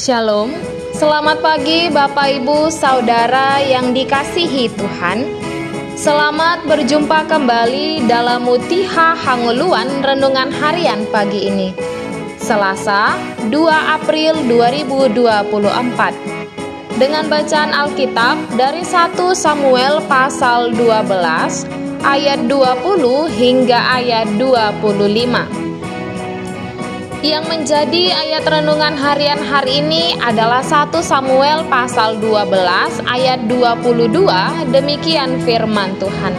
Shalom, selamat pagi Bapak Ibu Saudara yang dikasihi Tuhan. Selamat berjumpa kembali dalam Mutiha Hanguluan Renungan Harian pagi ini, Selasa 2 April 2024. Dengan bacaan Alkitab dari 1 Samuel pasal 12 ayat 20 hingga ayat 25. Yang menjadi ayat renungan harian hari ini adalah 1 Samuel pasal 12 ayat 22. Demikian firman Tuhan.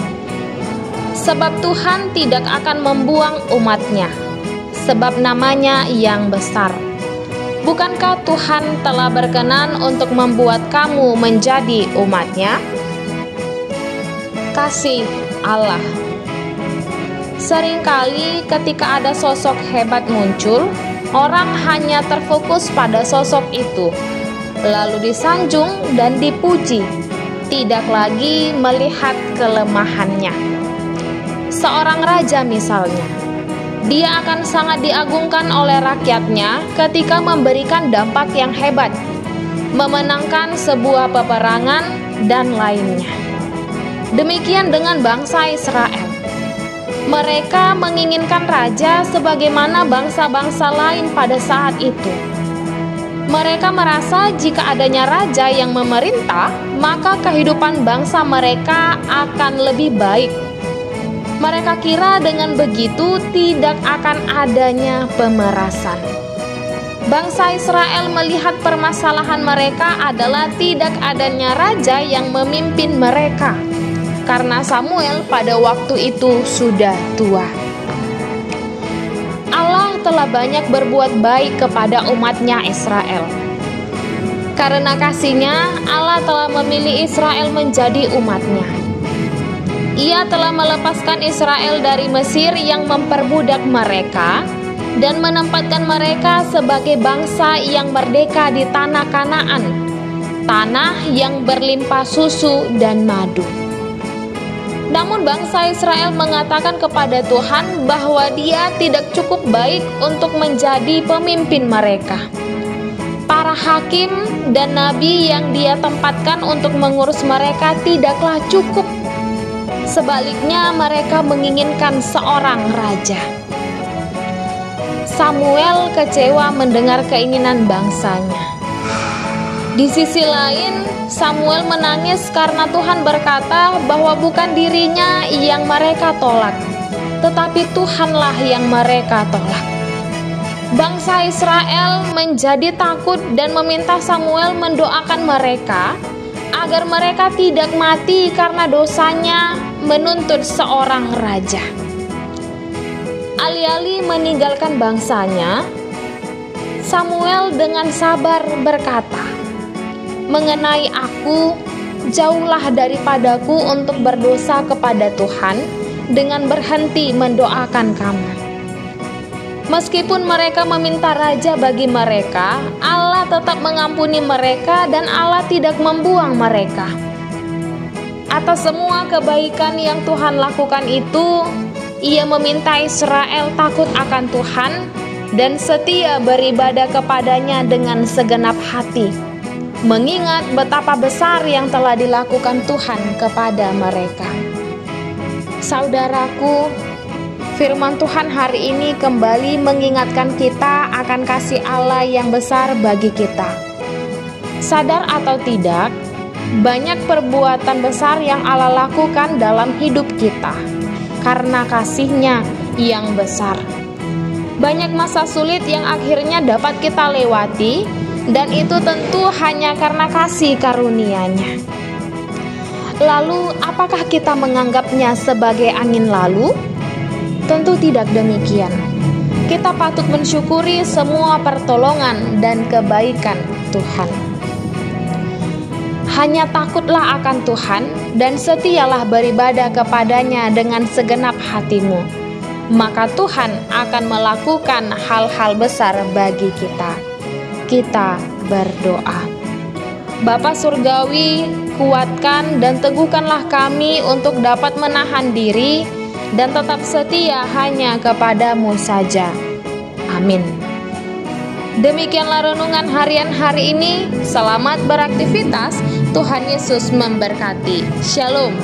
Sebab Tuhan tidak akan membuang umat-Nya, sebab namanya yang besar. Bukankah Tuhan telah berkenan untuk membuat kamu menjadi umat-Nya? Kasih Allah. Seringkali ketika ada sosok hebat muncul, orang hanya terfokus pada sosok itu, lalu disanjung dan dipuji, tidak lagi melihat kelemahannya. Seorang raja misalnya, dia akan sangat diagungkan oleh rakyatnya ketika memberikan dampak yang hebat, memenangkan sebuah peperangan, dan lainnya. Demikian dengan bangsa Israel. Mereka menginginkan raja sebagaimana bangsa-bangsa lain pada saat itu. Mereka merasa jika adanya raja yang memerintah, maka kehidupan bangsa mereka akan lebih baik. Mereka kira dengan begitu tidak akan adanya pemerasan. Bangsa Israel melihat permasalahan mereka adalah tidak adanya raja yang memimpin mereka, karena Samuel pada waktu itu sudah tua. Allah telah banyak berbuat baik kepada umat-Nya Israel. Karena kasih-Nya, Allah telah memilih Israel menjadi umat-Nya. Ia telah melepaskan Israel dari Mesir yang memperbudak mereka dan menempatkan mereka sebagai bangsa yang merdeka di tanah Kanaan, tanah yang berlimpah susu dan madu. Namun bangsa Israel mengatakan kepada Tuhan bahwa Dia tidak cukup baik untuk menjadi pemimpin mereka. Para hakim dan nabi yang Dia tempatkan untuk mengurus mereka tidaklah cukup. Sebaliknya mereka menginginkan seorang raja. Samuel kecewa mendengar keinginan bangsanya. Di sisi lain, Samuel menangis karena Tuhan berkata bahwa bukan dirinya yang mereka tolak, tetapi Tuhanlah yang mereka tolak. Bangsa Israel menjadi takut dan meminta Samuel mendoakan mereka agar mereka tidak mati karena dosanya menuntut seorang raja. Alih-alih meninggalkan bangsanya, Samuel dengan sabar berkata, "Mengenai aku, jauhlah daripadaku untuk berdosa kepada Tuhan dengan berhenti mendoakan kamu." Meskipun mereka meminta raja bagi mereka, Allah tetap mengampuni mereka dan Allah tidak membuang mereka. Atas semua kebaikan yang Tuhan lakukan itu, Ia meminta Israel takut akan Tuhan dan setia beribadah kepadanya dengan segenap hati, mengingat betapa besar yang telah dilakukan Tuhan kepada mereka. Saudaraku, firman Tuhan hari ini kembali mengingatkan kita akan kasih Allah yang besar bagi kita. Sadar atau tidak, banyak perbuatan besar yang Allah lakukan dalam hidup kita karena kasih-Nya yang besar. Banyak masa sulit yang akhirnya dapat kita lewati, dan itu tentu hanya karena kasih karunia-Nya. Lalu, apakah kita menganggapnya sebagai angin lalu? Tentu tidak demikian. Kita patut mensyukuri semua pertolongan dan kebaikan Tuhan. Hanya takutlah akan Tuhan dan setialah beribadah kepadanya dengan segenap hatimu. Maka Tuhan akan melakukan hal-hal besar bagi kita. Kita berdoa. Bapa Surgawi, kuatkan dan teguhkanlah kami untuk dapat menahan diri dan tetap setia hanya kepadamu saja. Amin. Demikianlah renungan harian hari ini. Selamat beraktivitas. Tuhan Yesus memberkati. Shalom.